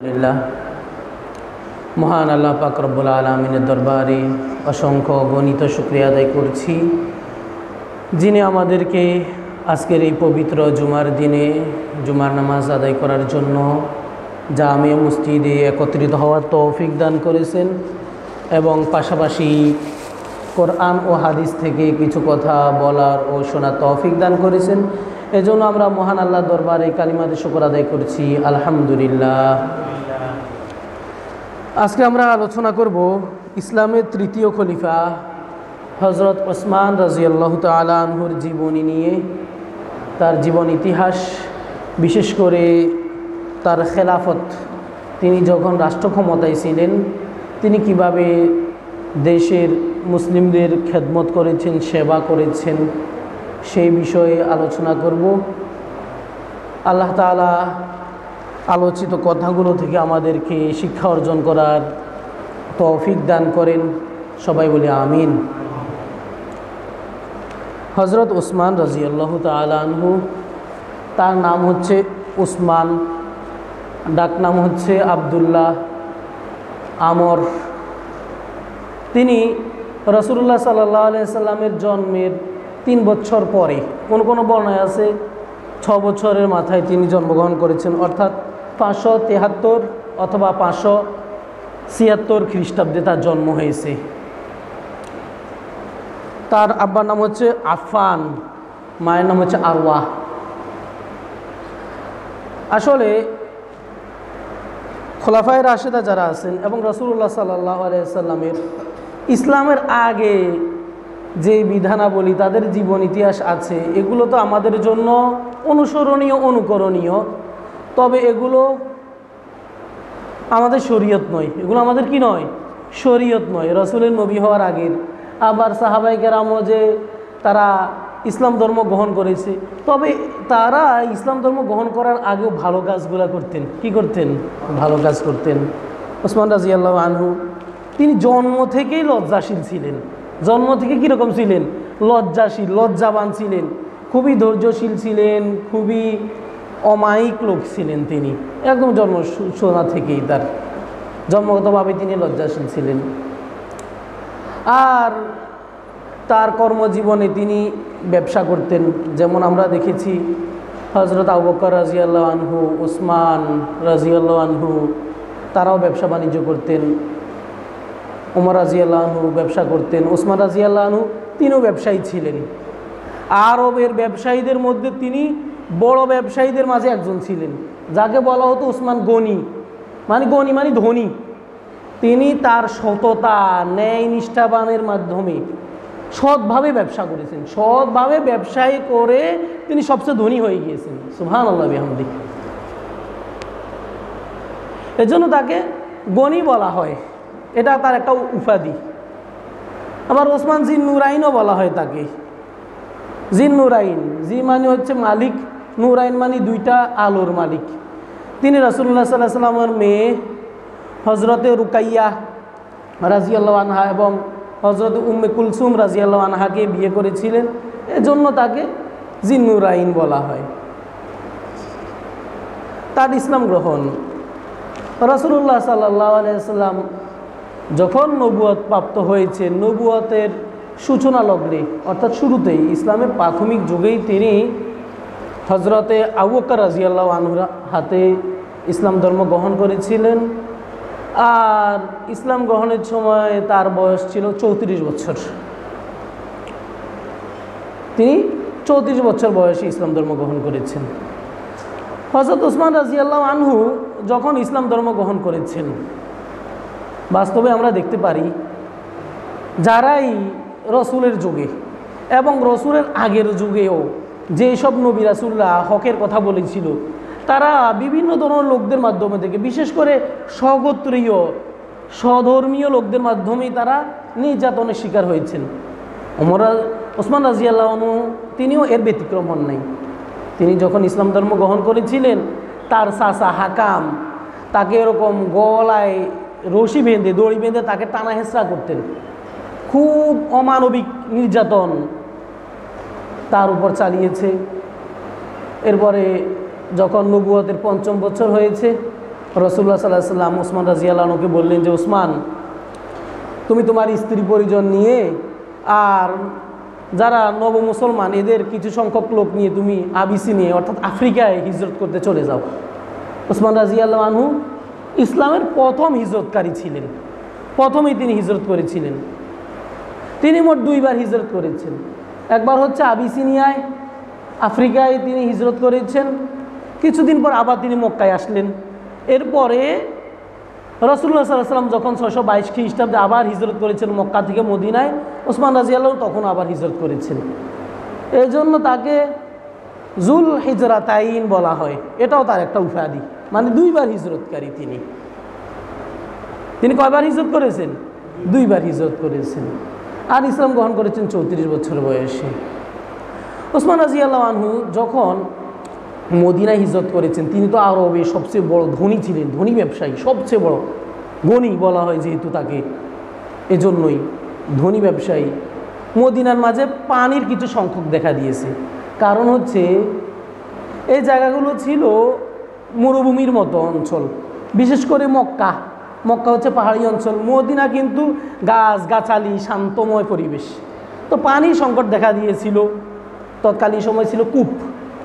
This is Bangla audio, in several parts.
আলহামদুলিল্লাহ, মহান আল্লাহ পাক রব্বুল আলামিনের দরবারে অসংখ্য গণিত শুকরিয়া আদায় করছি, যিনি আমাদেরকে আজকের এই পবিত্র জুমার দিনে জুমার নামাজ আদায় করার জন্য জামে মসজিদে একত্রিত হওয়ার তৌফিক দান করেছেন এবং পাশাপাশি কোরআন ও হাদিস থেকে কিছু কথা বলার ও শোনার তৌফিক দান করেছেন। এজন্য আমরা মহান আল্লাহর দরবারে কালিমাতে শুকর আদায় করছি, আলহামদুলিল্লাহ। আজকে আমরা আলোচনা করব ইসলামের তৃতীয় খলিফা হযরত ওসমান রাদিয়াল্লাহু তাআলা আনহুর জীবনী নিয়ে, তার জীবন ইতিহাস, বিশেষ করে তার খেলাফত, তিনি যখন রাষ্ট্র ক্ষমতায় ছিলেন তিনি কিভাবে দেশের মুসলিমদের খেদমত করেছেন, সেবা করেছেন, সেই বিষয়ে আলোচনা করব। আল্লাহ তাআলা আলোচিত কথাগুলো থেকে আমাদেরকে শিক্ষা অর্জন করার তৌফিক দান করেন, সবাই বলি আমিন। হযরত ওসমান রাদিয়াল্লাহু তাআলা আনহু, তার নাম হচ্ছে ওসমান, ডাক নাম হচ্ছে আব্দুল্লাহ, আমর। তিনি রাসূলুল্লাহ সাল্লাল্লাহু আলাইহি সাল্লামের জন্মের 3 বছর পরে, কোন কোন বর্ণনায় আছে 6 বছরের মাথায় তিনি জন্মগ্রহণ করেছেন, অর্থাৎ 573 অথবা 576 খ্রিস্টাব্দে তার জন্ম হয়েছে। তার আব্বার নাম হচ্ছে আফফান, মায়ের নাম হচ্ছে আরওয়া। আসলে খোলাফায়ে রাশেদা যারা আছেন এবং রাসূলুল্লাহ সাল্লাল্লাহু আলাইহি সাল্লামের ইসলামের আগে যে বিধানাবলী, তাদের জীবন ইতিহাস আছে, এগুলো তো আমাদের জন্য অনুসরণীয়, অনুকরণীয়, তবে এগুলো আমাদের শরীয়ত নয়। এগুলো আমাদের কি নয়? শরীয়ত নয়, রাসূলের নবী হওয়ার আগের। আবার সাহাবায়ে কেরামও যে তারা ইসলাম ধর্ম গ্রহণ করেছে, তবে তারা ইসলাম ধর্ম গ্রহণ করার আগেও ভালো কাজগুলো করতেন। কি করতেন? ভালো কাজ করতেন। ওসমান রাদিয়াল্লাহু আনহু, তিনি জন্ম থেকেই লজ্জাশীল ছিলেন। জন্ম থেকে কীরকম ছিলেন? লজ্জাশীল, লজ্জাবান ছিলেন, খুবই ধৈর্যশীল ছিলেন, খুবই অমায়িক লোক ছিলেন তিনি। একদম জন্ম শোনা থেকেই তার জন্মগতভাবে তিনি লজ্জাশীল ছিলেন। আর তার কর্মজীবনে তিনি ব্যবসা করতেন, যেমন আমরা দেখেছি হযরত আবু বকর রাদিয়াল্লাহু আনহু, ওসমান রাদিয়াল্লাহু আনহু, তারাও ব্যবসা বাণিজ্য করতেন। ওমর রাদিয়াল্লাহু আনহু ব্যবসা করতেন, ওসমান রাদিয়াল্লাহু আনহু তিনিও ব্যবসায়ী ছিলেন। আরবের ব্যবসায়ীদের মধ্যে তিনি বড় ব্যবসায়ীদের মাঝে একজন ছিলেন, যাকে বলা হতো ওসমান গনি, মানে ধনী। তিনি তার সততা, ন্যায় নিষ্ঠাবানের মাধ্যমে সৎভাবে ব্যবসা করেছেন। সৎভাবে ব্যবসায়ী করে তিনি সবচেয়ে ধনী হয়ে গিয়েছেন। সুবহানাল্লাহ বিহামদি। এজন্য তাকে গনি বলা হয়, এটা তার একটা উপাধি। আবার ওসমান জিন নুরাইনও বলা হয় তাকে। জিন নুরাইন, জি মানে হচ্ছে মালিক, নুরাইন মানে 2টা আলোর মালিক। তিনি রাসূলুল্লাহ সাল্লাল্লাহু আলাইহি ওয়াসাল্লামের মেয়ে হযরতে রুকাইয়া রাদিয়াল্লাহু আনহা এবং হযরত উম্মে কুলসুম রাদিয়াল্লাহু আনহাকে বিয়ে করেছিলেন, এজন্য তাকে জিন নুরাইন বলা হয়। তার ইসলাম গ্রহণ, রাসূলুল্লাহ সাল্লাল্লাহু আলাইহি ওয়াসাল্লাম যখন নবুয়ত প্রাপ্ত হয়েছে, নবুয়তের সূচনা লগ্নে, অর্থাৎ শুরুতেই, ইসলামের প্রাথমিক যুগেই তিনি হযরতে আবু বকর রাদিয়াল্লাহু আনহুর হাতে ইসলাম ধর্ম গ্রহণ করেছিলেন। আর ইসলাম গ্রহণের সময় তার বয়স ছিল 34 বছর। তিনি 34 বছর বয়সে ইসলাম ধর্ম গ্রহণ করেছেন। হযরত ওসমান রাদিয়াল্লাহু আনহু যখন ইসলাম ধর্ম গ্রহণ করেছেন, বাস্তবে আমরা দেখতে পারি যারাই রসুলের যুগে এবং রসুলের আগের যুগেও যেসব নবী রাসূলরা হকের কথা বলেছিল, তারা বিভিন্ন ধরনের লোকদের মাধ্যমে থেকে, বিশেষ করে স্বগোত্রীয় স্বধর্মীয় লোকদের মাধ্যমেই তারা নির্যাতনের শিকার হয়েছেন। ওসমান রাদিয়াল্লাহু আনহু তিনিও এর ব্যতিক্রম হন নাই। তিনি যখন ইসলাম ধর্ম গ্রহণ করেছিলেন, তার চাচা হাকাম তাকে এরকম গলায় রশি বেঁধে, দড়ি বেঁধে তাকে টানা হেঁচড়া করতেন। খুব অমানবিক নির্যাতন তার উপর চালিয়েছে। এরপরে যখন নবুয়তের ৫ম বছর হয়েছে, রাসূলুল্লাহ সাল্লাল্লাহু আলাইহি ওয়াসাল্লাম ওসমান রাদিয়াল্লাহু আনহুকে বললেন যে ওসমান, তুমি তোমার স্ত্রী পরিজন নিয়ে আর যারা নব মুসলমান এদের কিছু সংখ্যক লোক নিয়ে তুমি আবিসিনিয়া অর্থাৎ আফ্রিকায় হিজরত করতে চলে যাও। ওসমান রাদিয়াল্লাহু আনহু ইসলামের প্রথম হিজরতকারী ছিলেন, প্রথমেই তিনি হিজরত করেছিলেন। তিনি মোট 2 বার হিজরত করেছেন। একবার হচ্ছে আবিসিনিয়ায় আফ্রিকায় তিনি হিজরত করেছেন, কিছুদিন পর আবার তিনি মক্কায় আসলেন। এরপরে রাসূলুল্লাহ সাল্লাল্লাহু আলাইহি ওয়াসাল্লাম যখন 622 খ্রিস্টাব্দে আবার হিজরত করেছেন মক্কা থেকে মদিনায়, ওসমান রাদিয়াল্লাহু আনহু তখন আবার হিজরত করেছেন। এই জন্য তাকে জুল হিজরাতাইন বলা হয়, এটাও তার একটা উপাধি, মানে 2 বার হিজরতকারী তিনি। তিনি কয়বার হিজরত করেছেন? 2 বার হিজরত করেছেন। আর ইসলাম গ্রহণ করেছেন 34 বছর বয়সে। ওসমান রাদিয়াল্লাহু আনহু যখন মদিনায় হিজরত করেছেন, তিনি তো আরবে সবচেয়ে বড় ধনী ছিলেন, ধনী ব্যবসায়ী, সবচেয়ে বড় গণী বলা হয় যেহেতু তাকে, এজন্যই ধনী ব্যবসায়ী। মদিনার মাঝে পানির কিছু সংখ্যক দেখা দিয়েছে, কারণ হচ্ছে এই জায়গাগুলো ছিল মরুভূমির মতো অঞ্চল, বিশেষ করে মক্কা। মক্কা হচ্ছে পাহাড়ি অঞ্চল, মদিনা কিন্তু গাছ গাছালি শান্তময় পরিবেশ। তো পানির সংকট দেখা দিয়েছিল। তৎকালীন সময় ছিল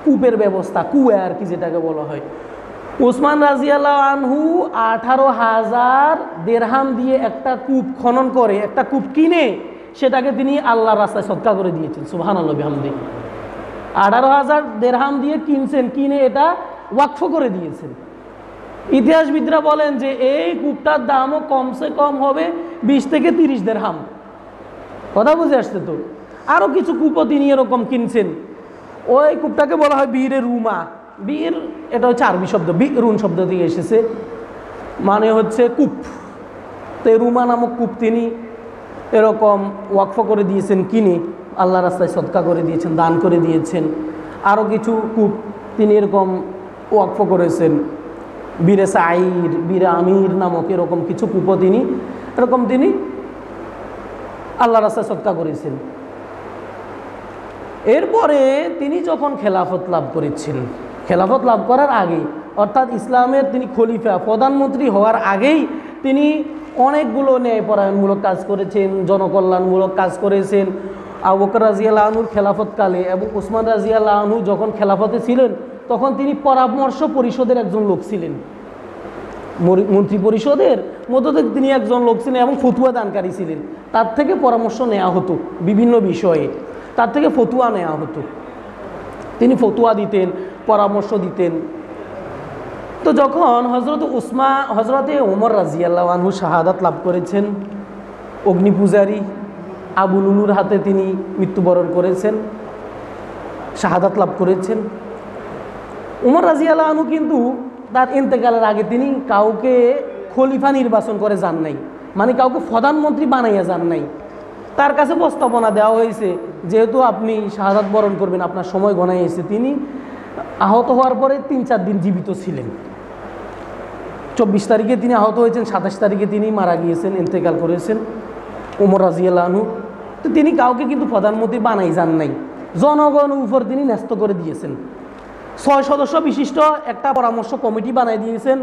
কূপের ব্যবস্থা, কুয়া আর কি যেটাকে বলা হয়। ওসমান রাদিয়াল্লাহু আনহু 18,000 দিরহাম দিয়ে একটা কূপ খনন করে, একটা কূপ কিনে সেটাকে তিনি আল্লাহর রাস্তায় সদকা করে দিয়েছেন। সুবহানাল্লাহ বিহামদিহি। 18,000 দিরহাম দিয়ে কিনছেন, কিনে এটা ওয়াকফ করে দিয়েছেন। ইতিহাসবিদরা বলেন যে এই কূপটার দামও কমসে কম হবে 20 থেকে 30 দিরহাম। কথা বুঝে আসছে তো? আরও কিছু কূপও তিনি এরকম কিনছেন। ওই কূপটাকে বলা হয় বীরে রুমা। বীর এটা হচ্ছে আরবি শব্দ, বিরুন শব্দ থেকে এসেছে, মানে হচ্ছে কূপ। তো এই রুমা নামক কূপ তিনি এরকম ওয়াকফ করে দিয়েছেন, কিনে আল্লাহ রাস্তায় সদকা করে দিয়েছেন, দান করে দিয়েছেন। আরও কিছু কূপ তিনি এরকম ওয়াকফ করেছেন, বীরে সাইর, বীরে আমির নামক এরকম কিছু কূপও তিনি আল্লাহ রাস্তায় সদকা করেছেন। এরপরে তিনি যখন খেলাফত লাভ করেছেন, খেলাফত লাভ করার আগে অর্থাৎ ইসলামের তিনি খলিফা প্রধানমন্ত্রী হওয়ার আগেই তিনি অনেকগুলো ন্যায়পরায়ণমূলক কাজ করেছেন, জনকল্যাণমূলক কাজ করেছেন। আবু বকর রাদিয়াল্লাহু আনহুর খেলাফতকালে এবং ওসমান রাদিয়াল্লাহু আনহু যখন খেলাফতে ছিলেন তখন তিনি পরামর্শ পরিষদের একজন লোক ছিলেন, মন্ত্রী পরিষদের মধ্য থেকে তিনি একজন লোক ছিলেন এবং ফতুয়া দানকারী ছিলেন। তার থেকে পরামর্শ নেওয়া হতো বিভিন্ন বিষয়ে, তার থেকে ফতুয়া নেওয়া হতো। তিনি ফতুয়া দিতেন, পরামর্শ দিতেন। তো যখন হজরতে ওমর রাদিয়াল্লাহু আনহু শাহাদাত লাভ করেছেন, অগ্নিপূজারী আবু লুলুর হাতে তিনি মৃত্যুবরণ করেছেন, শাহাদাত লাভ করেছেন। ওমর রাদিয়াল্লাহু আনহু কিন্তু তার ইন্তেকালের আগে তিনি কাউকে খলিফা নির্বাচন করে যান নাই, মানে কাউকে প্রধানমন্ত্রী বানাইয়া যান নাই। তার কাছে প্রস্তাবনা দেওয়া হয়েছে, যেহেতু আপনি শাহাদাত বরণ করবেন, আপনার সময় গণায় এসে। তিনি আহত হওয়ার পরে 3-4 দিন জীবিত ছিলেন। 24 তারিখে তিনি আহত হয়েছেন, 27 তারিখে তিনি মারা গিয়েছেন, ইন্তেকাল করেছেন ওমর রাদিয়াল্লাহু আনহু। তো তিনি কাউকে কিন্তু প্রধানমন্ত্রী বানাই যান নাই, জনগণের উপর তিনি ন্যস্ত করে দিয়েছেন। 6 সদস্য বিশিষ্ট একটা পরামর্শ কমিটি বানাই দিয়েছেন,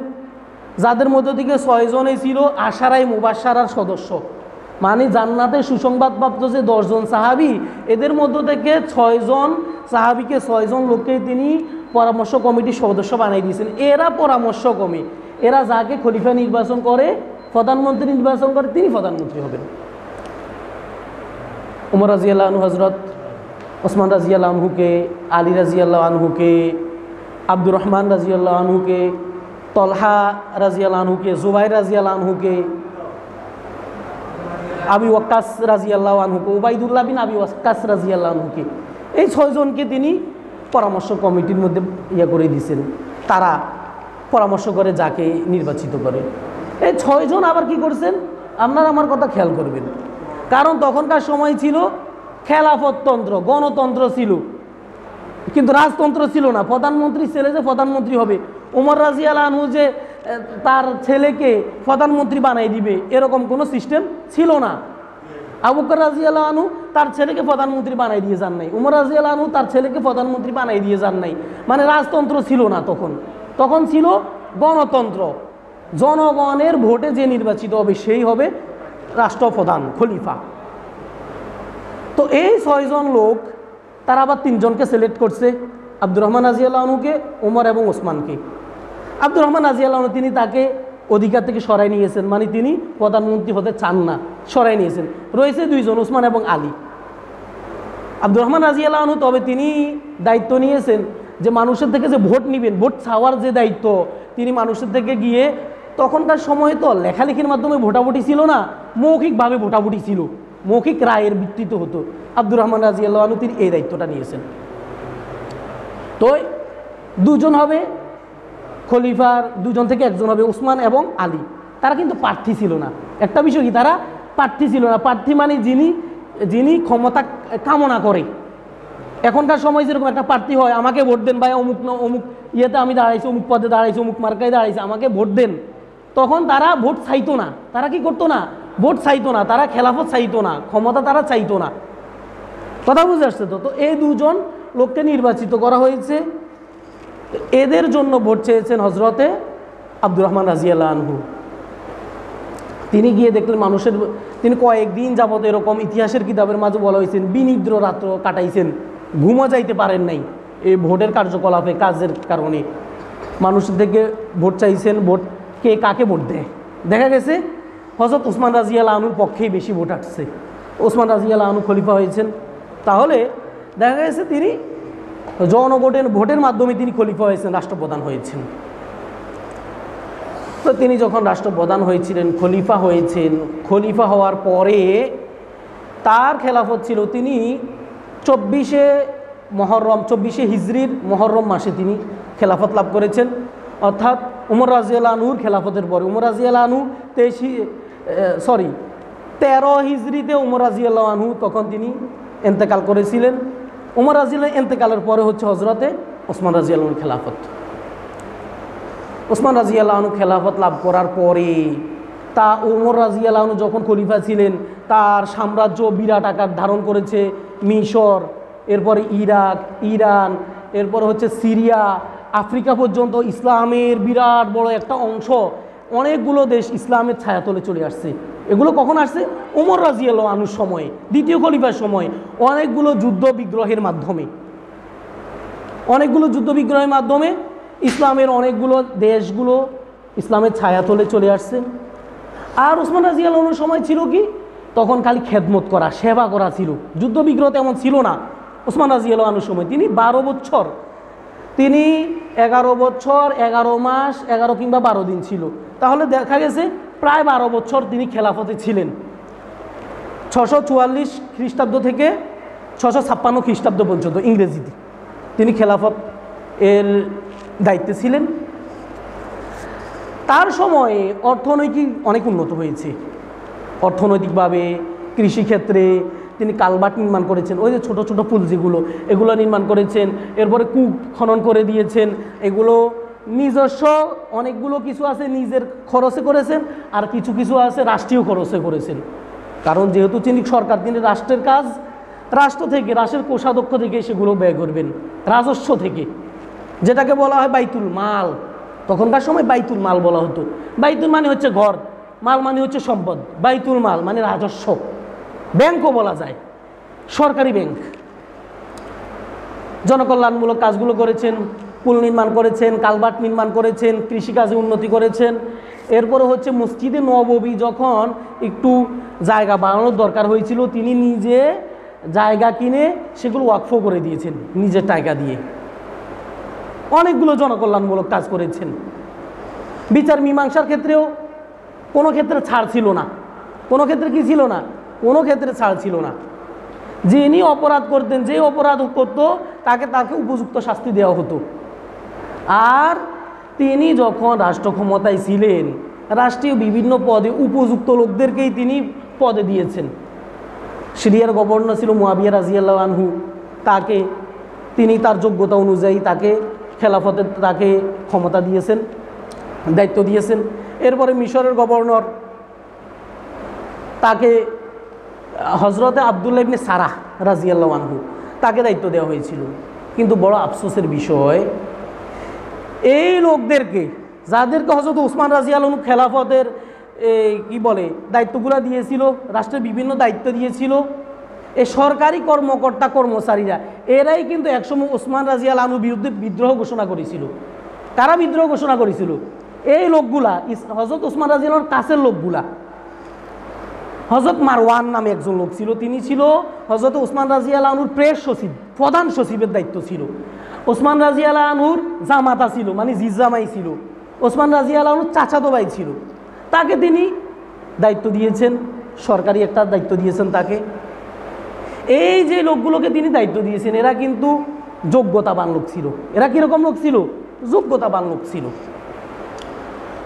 যাদের মধ্যে থেকে 6 জনই ছিল আশারায়ে মুবাশশারার সদস্য, মানে জান্নাতে সুসংবাদপ্রাপ্ত যে 10 জন সাহাবি, এদের মধ্য থেকে 6 জন সাহাবিকে, 6 জন লোককে তিনি পরামর্শ কমিটির সদস্য বানাই দিয়েছেন। এরা পরামর্শ কমিটি, এরা যাকে খলিফা নির্বাচন করে, প্রধানমন্ত্রী নির্বাচন করে, তিনি প্রধানমন্ত্রী হবেন। ওমর রাদিয়াল্লাহু আনহু হযরত ওসমান রাদিয়াল্লাহু আনহুকে, আলী রাদিয়াল্লাহু আনহুকে, আব্দুর রহমান রাদিয়াল্লাহু আনহুকে, তলহা রাদিয়াল্লাহু আনহুকে, জুবাইর রাদিয়াল্লাহু আনহুকে, আবি ওয়াক্কাস রাদিয়াল্লাহু আনহুকে, উবাইদুল্লাহ বিন আবি ওয়াক্কাস রাদিয়াল্লাহু আনহুকে, এই 6 জনকে তিনি পরামর্শ কমিটির মধ্যে করে দিয়েছেন। তারা পরামর্শ করে যাকে নির্বাচিত করে। এই 6 জন আবার কি করছেন, আপনারা আমার কথা খেয়াল করবেন, কারণ তখনকার সময় ছিল খেলাফততন্ত্র, গণতন্ত্র ছিল, কিন্তু রাজতন্ত্র ছিল না। প্রধানমন্ত্রী ছেলে যে প্রধানমন্ত্রী হবে, ওমর রাদিয়াল্লাহু আনহু যে তার ছেলেকে প্রধানমন্ত্রী বানাই দিবে, এরকম কোনো সিস্টেম ছিল না। আবু বকর রাদিয়াল্লাহু আনহু তার ছেলেকে প্রধানমন্ত্রী বানাই দিয়ে যান নাই, ওমর রাদিয়াল্লাহু আনহু তার ছেলেকে প্রধানমন্ত্রী বানাই দিয়ে যান নাই। মানে রাজতন্ত্র ছিল না তখন, তখন ছিল গণতন্ত্র। জনগণের ভোটে যে নির্বাচিত হবে সেই হবে রাষ্ট্রপ্রধান, খলিফা। তো এই 6 জন লোক তারা আবার 3 জনকে সিলেক্ট করছে, আব্দুর রহমান রাদিয়াল্লাহু আনহুকে, ওমর এবং ওসমানকে। আব্দুর রহমান রাদিয়াল্লাহু আনহু তিনি তাকে অধিকার থেকে সরাই নিয়েছেন, মানে তিনি প্রধানমন্ত্রী হতে চান না, সরাই নিয়েছেন। রয়েছে 2 জন, ওসমান এবং আলী। আব্দুর রহমান রাদিয়াল্লাহু আনহু তবে তিনি দায়িত্ব নিয়েছেন যে মানুষের থেকে যে ভোট নেবেন, ভোট চাওয়ার যে দায়িত্ব, তিনি মানুষের থেকে গিয়ে, তখনকার সময় তো লেখালেখির মাধ্যমে ভোটাভুটি ছিল না, মৌখিকভাবে ভোটাভুটি ছিল, মৌখিক রায়ের ভিত্তিতে হতো। আব্দুর রহমান রাদিয়াল্লাহু আনহু তিনি এই দায়িত্বটা নিয়েছেন। তো 2 জন হবে খলিফার, 2 জন থেকে 1 জন হবে ওসমান এবং আলী। তারা কিন্তু প্রার্থী ছিল না। একটা বিষয় কি, তারা প্রার্থী ছিল না। প্রার্থী মানে যিনি ক্ষমতা কামনা করে। এখনকার সময় যেরকম একটা প্রার্থী হয়, আমাকে ভোট দেন ভাই, অমুক অমুক ইয়েতে আমি দাঁড়াইছি, অমুক পদে দাঁড়াইছি, অমুক মার্কায় দাঁড়াইছি, আমাকে ভোট দেন। তখন তারা ভোট চাইতো না। তারা কি করতো না? ভোট চাইতো না, তারা খেলাফত চাইতো না, ক্ষমতা তারা চাইতো না। কথা বুঝে আসছে তো? তো এই 2 জন লোককে নির্বাচিত করা হয়েছে। এদের জন্য ভোট চেয়েছেন হজরতে আব্দুর রহমান রাদিয়াল্লাহু আনহু। তিনি গিয়ে দেখলেন মানুষের, তিনি কয়েকদিন যাবত এরকম ইতিহাসের কিতাবের মাঝে বলা হয়েছেন বিনিদ্র রাত্র কাটাইছেন, ঘুমো যাইতে পারেন নাই এই ভোটের কার্যকলাপে, কাজের কারণে। মানুষের থেকে ভোট চাইছেন, ভোট কে কাকে ভোট দেয়। দেখা গেছে হযরত ওসমান রাদিয়াল্লাহু আনহুর পক্ষেই বেশি ভোট আসছে, ওসমান রাদিয়াল্লাহু আনহু খলিফা হয়েছেন। তাহলে দেখা গেছে তিনি ভোটের মাধ্যমে তিনি খলিফা হয়েছেন, রাষ্ট্রপ্রধান হয়েছেন। তো তিনি যখন রাষ্ট্রপ্রধান হয়েছিলেন, খলিফা হয়েছেন, খলিফা হওয়ার পরে তার খেলাফত ছিল, তিনি 24 হিজরির মহররম মাসে তিনি খেলাফত লাভ করেছেন। অর্থাৎ উমর রাদিয়াল্লাহু আনহুর খেলাফতের পরে, উমর রাদিয়াল্লাহু আনহু 13 হিজরিতে উমর রাদিয়াল্লাহু আনহু তখন তিনি ইন্তেকাল করেছিলেন। উমর রাদিয়াল্লাহু ইন্তেকালের পরে হচ্ছে হজরতে ওসমান রাদিয়াল্লাহু আনহুর খেলাফত। ওসমান রাদিয়াল্লাহু আনহু খেলাফত লাভ করার পরে তা উমর রাদিয়াল্লাহু আনহু যখন খলিফা ছিলেন, তার সাম্রাজ্য বিরাট আকার ধারণ করেছে। মিশর, এরপরে ইরাক, ইরান, এরপরে হচ্ছে সিরিয়া, আফ্রিকা পর্যন্ত ইসলামের বিরাট বড় একটা অংশ, অনেকগুলো দেশ ইসলামের ছায়াতলে চলে আসছে। এগুলো কখন আসছে? উমর রাদিয়াল্লাহু আনহুর সময়ে, দ্বিতীয় খলিফার সময়। অনেকগুলো যুদ্ধ বিগ্রহের মাধ্যমে ইসলামের অনেকগুলো দেশগুলো ইসলামের ছায়াতলে চলে আসছে। আর ওসমান রাদিয়াল্লাহু আনহুর সময় ছিল কি, তখন খালি খেদমত করা, সেবা করা ছিল, যুদ্ধ বিগ্রহ তেমন ছিল না। ওসমান রাদিয়াল্লাহু আনহুর সময় তিনি 11 বছর, তিনি 11 বছর 11 মাস 11 কিংবা 12 দিন ছিল। তাহলে দেখা গেছে প্রায় 12 বছর তিনি খেলাফতে ছিলেন। 644 খ্রিস্টাব্দ থেকে 656 খ্রিস্টাব্দ পর্যন্ত ইংরেজিতে তিনি খেলাফত এর দায়িত্বে ছিলেন। তার সময়ে অর্থনৈতিক অনেক উন্নত হয়েছে, অর্থনৈতিকভাবে, কৃষিক্ষেত্রে তিনি কালভার্ট নির্মাণ করেছেন, ওই যে ছোট ছোট পুল যেগুলো, এগুলো নির্মাণ করেছেন। এরপরে কূপ খনন করে দিয়েছেন। এগুলো নিজস্ব অনেকগুলো কিছু আছে নিজের খরচে করেছেন, আর কিছু কিছু আছে রাষ্ট্রীয় খরচে করেছেন। কারণ যেহেতু তিনি সরকার, তিনি রাষ্ট্রের কাজ রাষ্ট্র থেকে, রাষ্ট্রের কোষাধ্যক্ষ থেকে সেগুলো ব্যয় করবেন, রাজস্ব থেকে, যেটাকে বলা হয় বাইতুল মাল। তখনকার সময় বাইতুল মাল বলা হতো। বাইতুল মানে হচ্ছে ঘর, মাল মানে হচ্ছে সম্পদ। বাইতুল মাল মানে রাজস্ব, ব্যাংকও বলা যায়, সরকারি ব্যাংক। জনকল্যাণমূলক কাজগুলো করেছেন, পুল নির্মাণ করেছেন, কালভার্ট নির্মাণ করেছেন, কৃষিকাজে উন্নতি করেছেন। এরপরে হচ্ছে মসজিদে নববী যখন একটু জায়গা বাড়ানোর দরকার হয়েছিল, তিনি নিজে জায়গা কিনে সেগুলো ওয়াকফও করে দিয়েছেন নিজের টাকা দিয়ে। অনেকগুলো জনকল্যাণমূলক কাজ করেছেন। বিচার মীমাংসার ক্ষেত্রেও কোনো ক্ষেত্রে ছাড় ছিল না, কোনো ক্ষেত্রে কি ছিল না, কোনো ক্ষেত্রে ছাড় ছিল না। যিনি অপরাধ করতেন, যে অপরাধ করতো তাকে উপযুক্ত শাস্তি দেওয়া হতো। আর তিনি যখন রাষ্ট্র ক্ষমতায় ছিলেন, রাষ্ট্রীয় বিভিন্ন পদে উপযুক্ত লোকদেরকেই তিনি পদে দিয়েছেন। সিরিয়ার গভর্নর ছিল মুয়াবিয়া রাদিয়াল্লাহু আনহু, তিনি তার যোগ্যতা অনুযায়ী তাকে খেলাফতের তাকে ক্ষমতা দিয়েছেন, দায়িত্ব দিয়েছেন। এরপরে মিশরের গভর্নর, তাকে হজরতে আবদুল্লাহ ইবনে সারাহ রাদিয়াল্লাহু আনহু, তাকে দায়িত্ব দেওয়া হয়েছিল। কিন্তু বড় আফসোসের বিষয়, এই লোকদেরকে যাদেরকে হযরত ওসমান রাদিয়াল্লাহু আনহু খেলাফতের কি বলে দায়িত্বগুলো দিয়েছিল, রাষ্ট্রের বিভিন্ন দায়িত্ব দিয়েছিল, এই সরকারি কর্মকর্তা কর্মচারীরা এরাই কিন্তু একসময় ওসমান রাদিয়াল্লাহু আনহুর বিরুদ্ধে বিদ্রোহ ঘোষণা করেছিল। কারা বিদ্রোহ ঘোষণা করেছিল? এই লোকগুলা, হযরত ওসমান রাদিয়াল্লাহু আনহুর কাছের লোকগুলা। হযরত মারওয়ান নামে একজন লোক ছিল, তিনি ছিল হযরত ওসমান রাদিয়াল্লাহু আনহুর প্রেস সচিব, প্রধান সচিবের দায়িত্ব ছিল। ওসমান রাদিয়াল্লাহু আনহুর জামাতা ছিল, মানে জিজ্জামাই ছিল। ওসমান রাদিয়াল্লাহু আনহুর চাচাতো ভাই ছিল। তাকে তিনি দায়িত্ব দিয়েছেন, সরকারি একটা দায়িত্ব দিয়েছেন তাকে। এই যে লোকগুলোকে তিনি দায়িত্ব দিয়েছেন এরা কিন্তু যোগ্যতাবান লোক ছিল। এরা কীরকম লোক ছিল? যোগ্যতাবান লোক ছিল।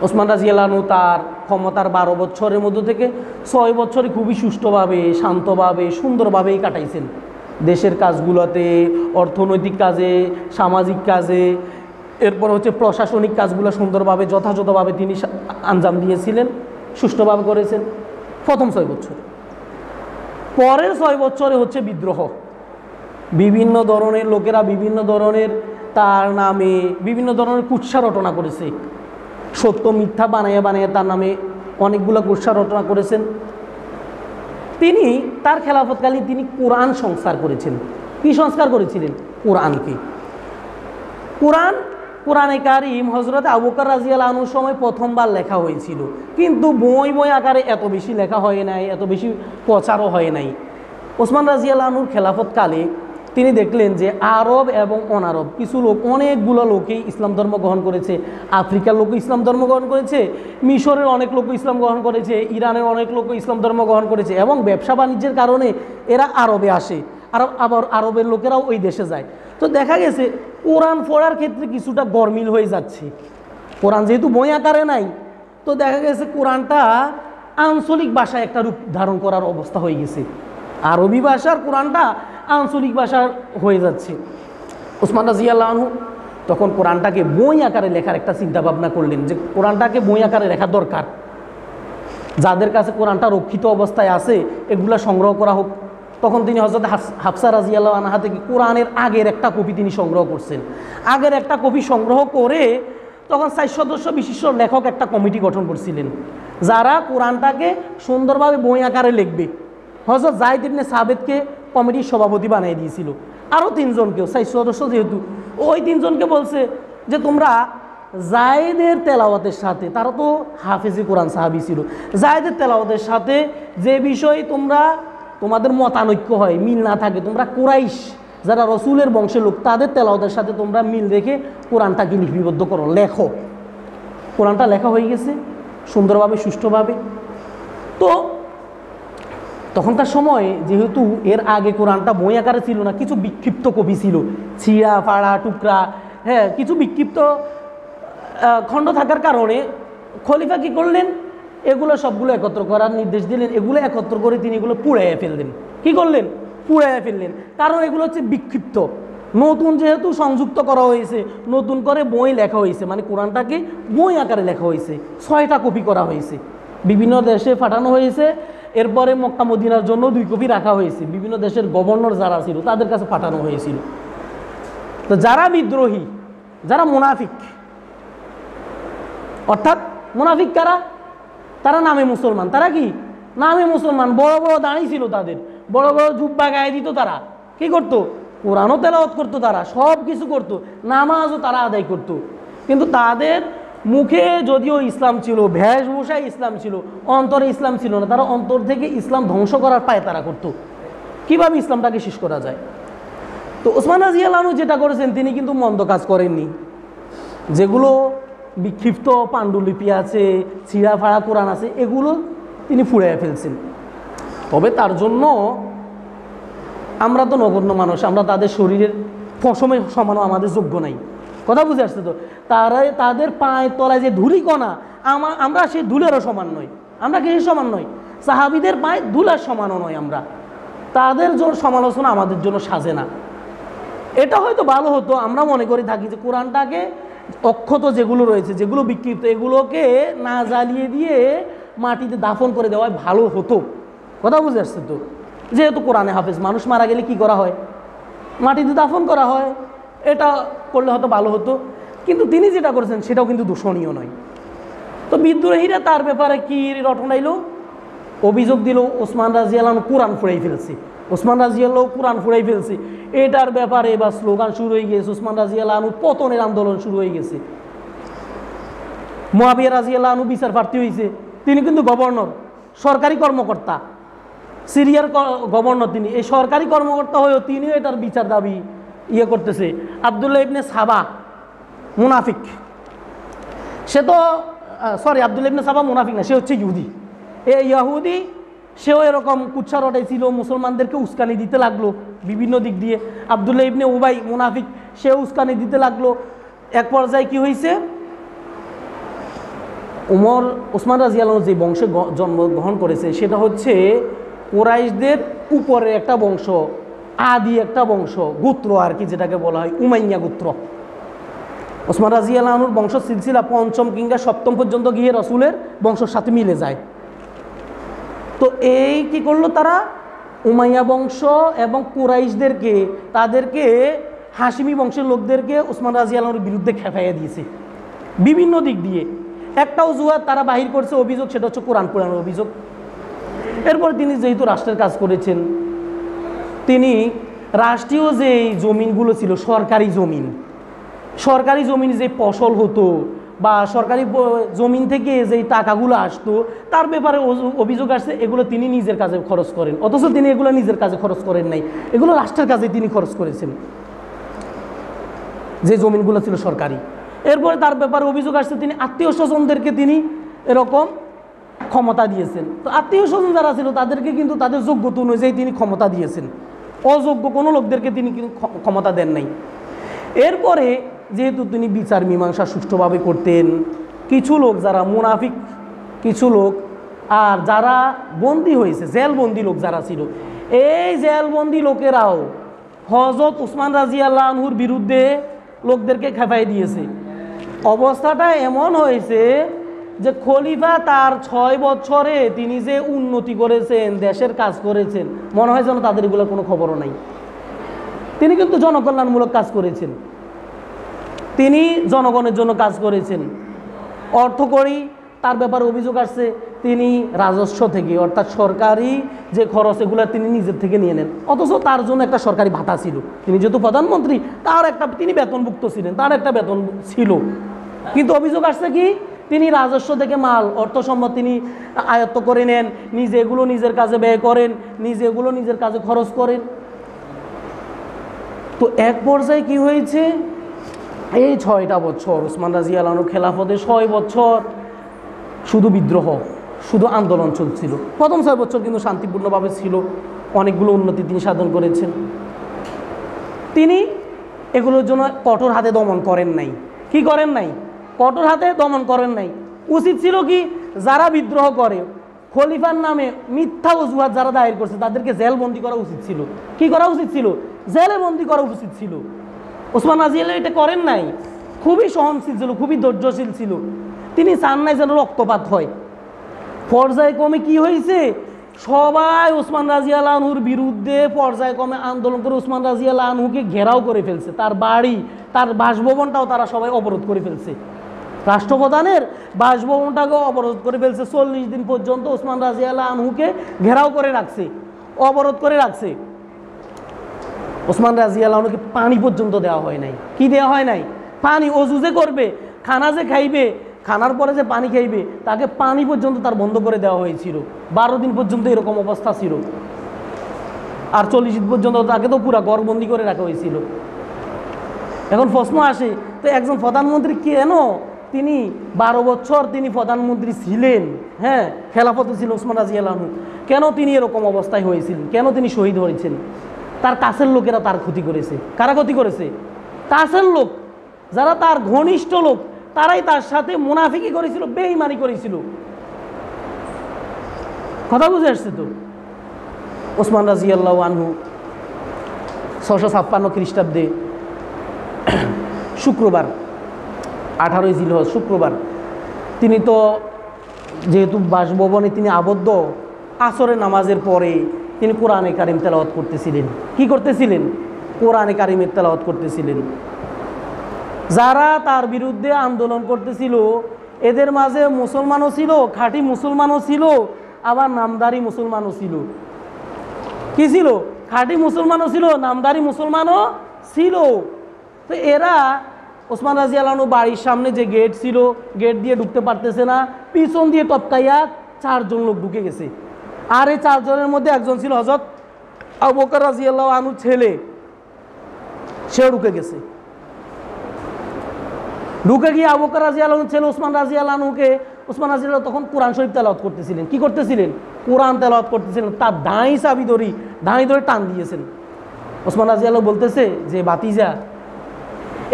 ওসমান রাদিয়াল্লাহু আনহু তার ক্ষমতার 12 বছরের মধ্য থেকে 6 বছরই খুবই সুষ্ঠুভাবে, শান্তভাবে, সুন্দরভাবেই কাটাইছেন। দেশের কাজগুলোতে, অর্থনৈতিক কাজে, সামাজিক কাজে, এরপর হচ্ছে প্রশাসনিক কাজগুলো সুন্দরভাবে যথাযথভাবে তিনি আঞ্জাম দিয়েছিলেন, সুষ্ঠুভাবে করেছেন প্রথম 6 বছর। পরের 6 বছরে হচ্ছে বিদ্রোহ। বিভিন্ন ধরনের লোকেরা বিভিন্ন ধরনের তার নামে বিভিন্ন ধরনের কুৎসা রটনা করেছে, সত্য মিথ্যা বানাইয়া বানাইয়া তার নামে অনেকগুলো কুৎসা রটনা করেছেন। তিনি তার খেলাফতকালীন তিনি কোরআন সংস্কার করেছেন। কি সংস্কার করেছিলেন? কোরআনকে। কোরআনে কারিম হযরত আবু বকর রাদিয়াল্লাহু আনহুর সময় প্রথমবার লেখা হয়েছিল, কিন্তু বই বই আকারে এত বেশি লেখা হয় নাই, এত বেশি প্রচারও হয় নাই। ওসমান রাদিয়াল্লাহু আনহুর খেলাফতকালে তিনি দেখলেন যে আরব এবং অনারব কিছু লোক, অনেকগুলো লোকেই ইসলাম ধর্ম গ্রহণ করেছে। আফ্রিকার লোক ইসলাম ধর্ম গ্রহণ করেছে, মিশরের অনেক লোক ইসলাম গ্রহণ করেছে, ইরানের অনেক লোক ইসলাম ধর্ম গ্রহণ করেছে, এবং ব্যবসা বাণিজ্যের কারণে এরা আরবে আসে, আবার আরবের লোকেরাও ওই দেশে যায়। তো দেখা গেছে কোরআন পড়ার ক্ষেত্রে কিছুটা গরমিল হয়ে যাচ্ছে। কোরআন যেহেতু বই আকারে নাই, তো দেখা গেছে কোরআনটা আঞ্চলিক ভাষায় একটা রূপ ধারণ করার অবস্থা হয়ে গেছে। আরবি ভাষার কোরআনটা আঞ্চলিক ভাষার হয়ে যাচ্ছে। ওসমান রাদিয়াল্লাহু আনহু তখন কোরআনটাকে বই আকারে লেখার একটা চিন্তা ভাবনা করলেন যে কোরআনটাকে বই আকারে লেখা দরকার। যাদের কাছে কোরআনটা রক্ষিত অবস্থায় আছে এগুলা সংগ্রহ করা হোক। তখন তিনি হযরত হাফসা রাদিয়াল্লাহু আনহা থেকে কোরআনের আগের একটা কপি তিনি সংগ্রহ করছেন। আগের একটা কপি সংগ্রহ করে তখন 4 সদস্য বিশিষ্ট লেখক একটা কমিটি গঠন করছিলেন, যারা কোরআনটাকে সুন্দরভাবে বই আকারে লিখবে। হযরত যায়েদ ইবনে সাবিতকে কমিটির সভাপতি বানিয়ে দিয়েছিল, আরও 3 জনকেও, 4 সদস্য যেহেতু, ওই 3 জনকে বলছে যে তোমরা জায়েদের তেলাওয়াতের সাথে, তারা তো হাফেজে কোরআন সাহাবী ছিল, জায়েদের তেলাওয়াতের সাথে যে বিষয় তোমাদের মতানৈক্য হয়, মিল না থাকে, তোমরা কুরাইশ যারা রসুলের বংশের লোক তাদের তেলাওয়াতের সাথে তোমরা মিল রেখে কোরআনটাকে লিপিবদ্ধ করো, লেখো। কোরআনটা লেখা হয়ে গেছে সুন্দরভাবে, সুষ্ঠুভাবে। তো তখনকার সময় যেহেতু এর আগে কোরআনটা বই আকারে ছিল না, কিছু বিক্ষিপ্ত কপি ছিল, ছিঁড়া ফাড়া টুকরা, হ্যাঁ, কিছু বিক্ষিপ্ত খণ্ড থাকার কারণে খলিফা কী করলেন, এগুলো সবগুলো একত্র করার নির্দেশ দিলেন। এগুলো একত্র করে তিনি এগুলো পুড়াইয়া ফেললেন। কি করলেন? পুড়াইয়া ফেললেন। কারণ এগুলো হচ্ছে বিক্ষিপ্ত, নতুন যেহেতু সংযুক্ত করা হয়েছে, নতুন করে বই লেখা হয়েছে, মানে কোরআনটাকে বই আকারে লেখা হয়েছে, 6টা কপি করা হয়েছে, বিভিন্ন দেশে পাঠানো হয়েছে। এরপরে মক্কা মদিনার জন্য 2 কপি রাখা হয়েছে, বিভিন্ন দেশের গভর্নর যারা ছিল তাদের কাছে পাঠানো হয়েছিল। তো যারা বিদ্রোহী, যারা মুনাফিক, অর্থাৎ মুনাফিক কারা? তারা নামে মুসলমান। তারা কি নামে মুসলমান, বড় বড় দাড়ি ছিল তাদের, বড় বড় জুব্বা গায়ে দিত, তারা কি করতো? কোরআনও তেলাওয়াত করতো, তারা সব কিছু করতো, নামাজও তারা আদায় করতো। কিন্তু তাদের মুখে যদিও ইসলাম ছিল, বেশভূষায় ইসলাম ছিল, অন্তরে ইসলাম ছিল না। তারা অন্তর থেকে ইসলাম ধ্বংস করার পায় তারা করতো, কীভাবে ইসলামটাকে শেষ করা যায়। তো ওসমান রাদিয়াল্লাহু আনহু যেটা করেছেন, তিনি কিন্তু মন্দ কাজ করেননি। যেগুলো বিক্ষিপ্ত পাণ্ডুলিপি আছে, ছিঁড়া ফাড়া কোরআন আছে, এগুলো তিনি ফুড়াইয়া ফেলছেন। তবে তার জন্য আমরা তো নগণ্য মানুষ, আমরা তাদের শরীরের পশমের সমানও আমাদের যোগ্য নাই। কথা বুঝে আসছে তো? তাদের পায়ের তলায় যে ধুলিকণা, আমরা সেই ধুলেরও সমান নই। আমরা কি সমান নই? সাহাবীদের পায়ে ধুলার সমানও নয় আমরা। তাদের জন্য সমালোচনা আমাদের জন্য সাজে না। এটা হয়তো ভালো হতো, আমরা মনে করি থাকি যে কোরআনটাকে অক্ষত যেগুলো রয়েছে, যেগুলো বিক্ষিপ্ত, এগুলোকে না জ্বালিয়ে দিয়ে মাটিতে দাফন করে দেওয়ায় ভালো হতো। কথা বুঝে আসছে তো? যেহেতু কোরআনে হাফেজ, মানুষ মারা গেলে কি করা হয়? মাটিতে দাফন করা হয়। এটা করলে হয়তো ভালো হতো। কিন্তু তিনি যেটা করেছেন সেটাও কিন্তু দূষণীয় নয়। তো বিদ্রোহীরা তার ব্যাপারে কি রটনাইল, অভিযোগ দিল ওসমান রাদিয়াল্লাহু আনহু কোরআন ফুরাই ফেলছে, ওসমান রাদিয়াল্লাহু কোরআন ফুরাই ফেলছে। এটার ব্যাপারে এবার স্লোগান শুরু হয়ে গেছে, ওসমান রাদিয়াল্লাহু আনহু পতনের আন্দোলন শুরু হয়ে গেছে। মুআবিয়া রাদিয়াল্লাহু আনহু বিচার প্রার্থী হয়েছে, তিনি কিন্তু গভর্নর, সরকারি কর্মকর্তা, সিরিয়ার গভর্নর তিনি। এই সরকারি কর্মকর্তা হয়েও তিনিও এটার বিচার দাবি করতেছে। আব্দুল্লাহ ইবনে সাবা মুনাফিক, সে তো আব্দুল্লাহ ইবনে সাবা মুনাফিক না, সে হচ্ছে ইহুদি। এই ইহুদি সেও এরকম কুচ্ছা রটাইছিল, মুসলমানদেরকে উস্কানি দিতে লাগলো বিভিন্ন দিক দিয়ে। আব্দুল্লাহ ইবনে উবাই মুনাফিক, সেও উস্কানি দিতে লাগলো। এক পর্যায়ে কি হয়েছে, ওসমান রাদিয়াল্লাহু আনহু যে বংশে জন্মগ্রহণ করেছে সেটা হচ্ছে কুরাইশদের উপরে একটা বংশ, আদি একটা বংশ, গোত্র আর কি, যেটাকে বলা হয় উমাইয়া গোত্র। ওসমান রাদিয়াল্লাহু আনহুর বংশ সিলসিলা পঞ্চম কিংবা সপ্তম পর্যন্ত গিয়ে রসুলের বংশের সাথে মিলে যায়। তো এই কি করলো তারা, উমাইয়া বংশ এবং কুরাইশদেরকে, তাদেরকে হাশিমি বংশের লোকদেরকে ওসমান রাদিয়াল্লাহু আনহুর বিরুদ্ধে খেপাইয়া দিয়েছে বিভিন্ন দিক দিয়ে। একটা অজুহাত তারা বাহির করছে অভিযোগ, সেটা হচ্ছে কোরআন পুরানোর অভিযোগ। এরপর তিনি যেহেতু রাষ্ট্রের কাজ করেছেন, তিনি রাষ্ট্রীয় যে জমিনগুলো ছিল সরকারি জমিন যে ফসল হতো বা সরকারি জমিন থেকে যেই টাকাগুলো আসতো তার ব্যাপারে অভিযোগ আসছে, এগুলো তিনি নিজের কাজে খরচ করেন, অথচ তিনি এগুলো নিজের কাজে খরচ করেন নাই, এগুলো রাষ্ট্রের কাজে তিনি খরচ করেছেন, যে জমিনগুলো ছিল সরকারি। এরপরে তার ব্যাপারে অভিযোগ আসছে তিনি আত্মীয় স্বজনদেরকে তিনি এরকম ক্ষমতা দিয়েছেন। তো আত্মীয় স্বজন যারা ছিল তাদেরকে কিন্তু তাদের যোগ্যতা অনুযায়ী তিনি ক্ষমতা দিয়েছেন, অযোগ্য কোনো লোকদেরকে তিনি কিন্তু ক্ষমতা দেন নাই। এরপরে যেহেতু তিনি বিচার মীমাংসা সুষ্ঠুভাবে করতেন, কিছু লোক যারা মুনাফিক, কিছু লোক আর যারা বন্দী হয়েছে, জেলবন্দি লোক যারা ছিল, এই জেলবন্দি লোকেরাও হযরত ওসমান রাদিয়াল্লাহু আনহুর বিরুদ্ধে লোকদেরকে খেপাই দিয়েছে। অবস্থাটা এমন হয়েছে যে খলিফা তার 6 বছরে তিনি যে উন্নতি করেছেন, দেশের কাজ করেছেন, মনে হয় যেন তাদের এগুলো কোনো খবরও নাই। তিনি কিন্তু জনকল্যাণমূলক কাজ করেছেন, তিনি জনগণের জন্য কাজ করেছেন। অর্থকরী তার ব্যাপারে অভিযোগ আসছে, তিনি রাজস্ব থেকে অর্থাৎ সরকারি যে খরচ এগুলো তিনি নিজের থেকে নিয়ে নেন, অথচ তার জন্য একটা সরকারি ভাতা ছিল। তিনি যেহেতু প্রধানমন্ত্রী, তার একটা, তিনি বেতনভুক্ত ছিলেন, তার একটা বেতন ছিল। কিন্তু অভিযোগ আসছে কি, তিনি রাজস্ব থেকে মাল অর্থ সম্পদ তিনি আয়ত্ত করে নেন, নিজে এগুলো নিজের কাজে ব্যয় করেন, নিজে এগুলো নিজের কাজে খরচ করেন। তো এক পর্যায়ে কি হয়েছে, এই 6টা বছর ওসমান রাদিয়াল্লাহু আনহু খেলাফতে 6 বছর শুধু বিদ্রোহ, শুধু আন্দোলন চলছিল। প্রথম 6 বছর কিন্তু শান্তিপূর্ণভাবে ছিল, অনেকগুলো উন্নতি তিনি সাধন করেছেন। তিনি এগুলোর জন্য কঠোর হাতে দমন করেন নাই। কি করেন নাই? কঠোর হাতে দমন করেন নাই। উচিত ছিল কি, যারা বিদ্রোহ করে, খলিফার নামে মিথ্যা অজুহাত যারা দায়ের করছে তাদেরকে জেলবন্দি করা উচিত ছিল। কি করা উচিত ছিল? জেলে বন্দি করা উচিত ছিল। ওসমান রাদিয়াল্লাহু এটা করেন নাই। খুবই সহনশীল ছিল, খুবই ধৈর্যশীল ছিল। তিনি চান নাই যেন রক্তপাত হয়। পর্যায়ক্রমে কি হয়েছে, সবাই ওসমান রাদিয়াল্লাহু আনহুর বিরুদ্ধে পর্যায়ক্রমে আন্দোলন করে ওসমান রাদিয়াল্লাহু আনহুকে ঘেরাও করে ফেলছে। তার বাড়ি, তার বাসভবনটাও তারা সবাই অবরোধ করে ফেলছে। রাষ্ট্রপ্রধানের বাসভবনটাকেও অবরোধ করে ফেলছে। 40 দিন পর্যন্ত ওসমান রাদিয়াল্লাহু আনহুকে ঘেরাও করে রাখছে, অবরোধ করে রাখছে। ওসমান রাদিয়াল্লাহু আনহুকে পানি পর্যন্ত দেওয়া হয় নাই। কি দেওয়া হয় নাই? পানি। অজু যে করবে, খানা যে খাইবে, খানার পরে যে পানি খাইবে, তাকে পানি পর্যন্ত তার বন্ধ করে দেওয়া হয়েছিল। 12 দিন পর্যন্ত এরকম অবস্থা ছিল। আর 40 দিন পর্যন্ত তাকে তো পুরা ঘরবন্দি করে রাখা হয়েছিল। এখন প্রশ্ন আসে, তো একজন প্রধানমন্ত্রী কেন তিনি 12 বছর তিনি প্রধানমন্ত্রী ছিলেন, হ্যাঁ, খেলাফতে ছিল ওসমান রাদিয়াল্লাহু আনহু, কেন তিনি এরকম অবস্থায় হয়েছিলেন? কেন তিনি শহীদ হয়েছেন? তার কাছের লোকেরা তার ক্ষতি করেছে। কারা ক্ষতি করেছে? কাছের লোক, যারা তার ঘনিষ্ঠ লোক, তারাই তার সাথে মুনাফিকি করেছিল, বেঈমানি করেছিল। কথা বুঝে আসছে তো? ওসমান রাদিয়াল্লাহু আনহু 656 খ্রিস্টাব্দে শুক্রবার, 18 জিলহজ শুক্রবার, তিনি তো যেহেতু বাসভবনে তিনি আবদ্ধ, আসরের নামাজের পরে তিনি কোরআনে কারিম তেলাওয়াত করতেছিলেন। কি করতেছিলেন? কোরআনে কারিমের তেলাওয়াত করতেছিলেন। যারা তার বিরুদ্ধে আন্দোলন করতেছিল এদের মাঝে মুসলমানও ছিল, খাঁটি মুসলমানও ছিল, আবার নামদারি মুসলমানও ছিল। কি ছিল? খাঁটি মুসলমানও ছিল, নামদারি মুসলমানও ছিল। তো এরা ওসমান রাদিয়াল্লাহু আনহু বাড়ির সামনে যে গেট ছিল, গেট দিয়ে ঢুকতে পারতেছে না, পিছন দিয়ে টপকাইয়া 4 জন লোক ঢুকে গেছে। আর এই 4 জনের মধ্যে একজন ছিল হযরত আবু বকর রাদিয়াল্লাহু আনহুর ছেলে, সেও ঢুকে গেছে। ঢুকে গিয়ে আবু বকর রাদিয়াল্লাহু আনহুর ছেলে ওসমান রাদিয়াল্লাহু আনহুকে, ওসমান রাদিয়াল্লাহু তখন কোরআন শরীফ তেলাওয়াত করতেছিলেন। কি করতেছিলেন? কোরআন তেলাওয়াত করতেছিলেন। তার দাঁড়ি চাবি ধরে টান দিয়েছেন। ওসমান রাদিয়াল্লাহু বলতেছে যে ভাতিজা,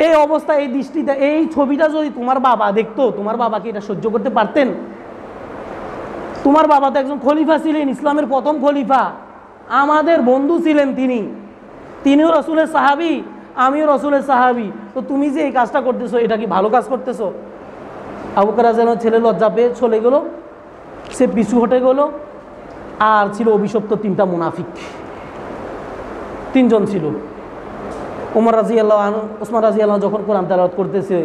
এই অবস্থা, এই দৃষ্টিতে, এই ছবিটা যদি তোমার বাবা দেখতো, তোমার বাবাকে এটা সহ্য করতে পারতেন? তোমার বাবা তো একজন খলিফা ছিলেন, ইসলামের প্রথম খলিফা, আমাদের বন্ধু ছিলেন তিনিও রাসূলের সাহাবী, আমিও রাসূলের সাহাবী। তো তুমি যে এই কাজটা করতেছো, এটা কি ভালো কাজ করতেছো? আবু বকর রাদিয়াল্লাহু আনহু ছেলে লজ্জা পেয়ে চলে গেল, সে পিছু হটে গেল। আর ছিল অভিশপ্ত 3টা মুনাফিক, 3 জন ছিল। ওমর রাদিয়াল্লাহু আনহু, ওসমান রাদিয়াল্লাহু আনহু যখন কোরআন তেলাওয়াত করতেছে,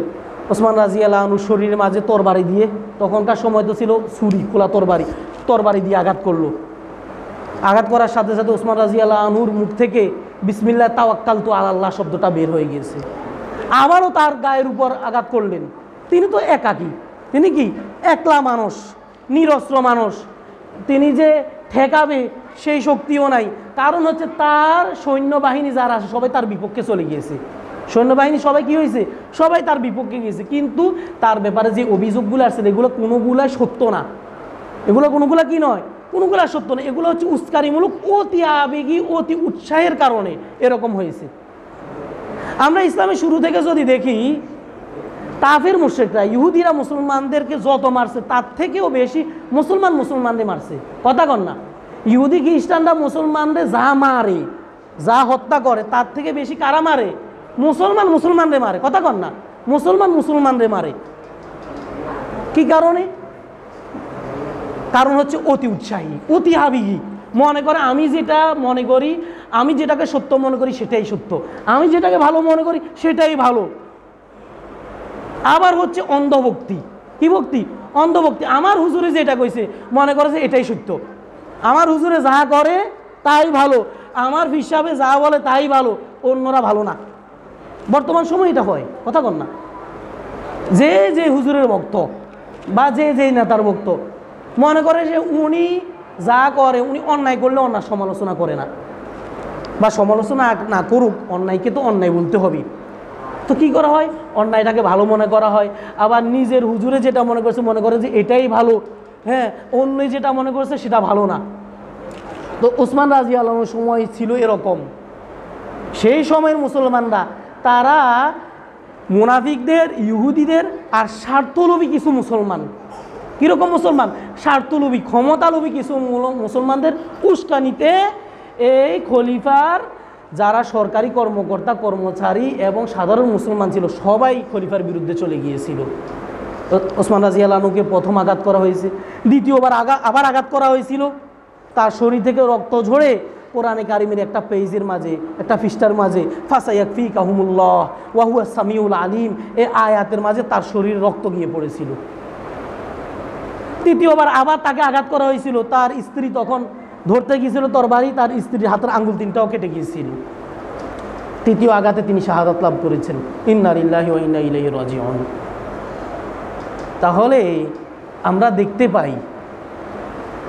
ওসমান রাদিয়াল্লাহু আনহু শরীরের মাঝে তরবারি দিয়ে, তখনকার সময় তো ছিল ছুরি, খোলা তরবারি দিয়ে আঘাত করলো। আঘাত করার সাথে সাথে ওসমান রাদিয়াল্লাহু আনহুর মুখ থেকে বিসমিল্লাহ তাওয়াক্কালতু আলাল্লাহ শব্দটা বের হয়ে গিয়েছে। আবারও তার গায়ের উপর আঘাত করলেন। তিনি তো একাকী, তিনি কি একলা মানুষ, নিরস্ত্র মানুষ, তিনি যে ঠেকাবে সেই শক্তিও নাই। কারণ হচ্ছে তার সৈন্যবাহিনী যারা আছে সবাই তার বিপক্ষে চলে গিয়েছে। সৈন্যবাহিনী সবাই কি হয়েছে? সবাই তার বিপক্ষে গিয়েছে। কিন্তু তার ব্যাপারে যে অভিযোগগুলো আসছে এগুলো কোনোগুলাই সত্য না। কোনোগুলা কি নয়, কোনোগুলা সত্য না। এগুলো হচ্ছে উস্কানিমূলক, অতি আবেগী, অতি উৎসাহের কারণে এরকম হয়েছে। আমরা ইসলামের শুরু থেকে যদি দেখি, কাফের মুশরিকরা, ইহুদিরা মুসলমানদেরকে যত মারছে তার থেকেও বেশি মুসলমানদের মারছে। কথা কন না? ইহুদি খ্রিস্টানরা মুসলমানদের যা মারে, যা হত্যা করে, তার থেকে বেশি কারা মারে? মুসলমানদের মারে। কথা কন না? মুসলমানদের মারে। কি কারণে? কারণ হচ্ছে অতি উৎসাহী, অতি আবেগী। মনে করে আমি যেটা মনে করি, আমি যেটাকে সত্য মনে করি সেটাই সত্য, আমি যেটাকে ভালো মনে করি সেটাই ভালো। আবার হচ্ছে অন্ধভক্তি। কি ভক্তি? অন্ধভক্তি। আমার হুজুরে যেটা কইছে মনে করে যে এটাই সত্য, আমার হুজুরে যা করে তাই ভালো, আমার হিসাবে যা বলে তাই ভালো, অন্যরা ভালো না। বর্তমান সময় এটা হয়। কথা কন না? যে হুজুরের ভক্ত বা যে নেতার ভক্ত মনে করে যে উনি যা করে, উনি অন্যায় করলে অন্যায় সমালোচনা করে না, বা সমালোচনা না করুক, অন্যায়কে তো অন্যায় বলতে হবে। তো কি করা হয়? অন্যায়টাকে ভালো মনে করা হয়। আবার নিজের হুজুরে যেটা মনে করছে মনে করে যে এটাই ভালো, হ্যাঁ, অন্য যেটা মনে করছে সেটা ভালো না। তো ওসমান রাদিয়াল্লাহু আনহুর সময় ছিল এরকম। সেই সময়ের মুসলমানরা তারা মুনাফিকদের, ইহুদিদের আর স্বার্থলোভী কিছু মুসলমান, কীরকম মুসলমান? স্বার্থলোভী, ক্ষমতালোভী কিছু মুসলমানদের উস্কানিতে এই খলিফার যারা সরকারি কর্মকর্তা, কর্মচারী এবং সাধারণ মুসলমান ছিল সবাই খলিফার বিরুদ্ধে চলে গিয়েছিল। ওসমান রাদিয়াল্লাহু আনহুকে প্রথম আঘাত করা হয়েছে, দ্বিতীয়বার আবার আঘাত করা হয়েছিল। তার শরীর থেকে রক্ত ঝরে কোরআনে কারিমের একটা পেজের মাঝে, একটা পৃষ্ঠার মাঝে ফাসায়াকফিকাহুমুল্লাহ ওয়া হুয়াস সামিউল আলিম, এই আয়াতের মাঝে তার শরীর রক্ত গিয়ে পড়েছিল। তৃতীয়বার আবার তাকে আঘাত করা হয়েছিল। তার স্ত্রী তখন ধরতে গিয়েছিল তরবারি, তার স্ত্রীর হাতের আঙ্গুল 3টাও কেটে গিয়েছিল। তৃতীয় আঘাতে তিনি শাহাদাত লাভ করেছেন। ইন্না লিল্লাহি ওয়া ইন্না ইলাইহি রাজিউন। তাহলে আমরা দেখতে পাই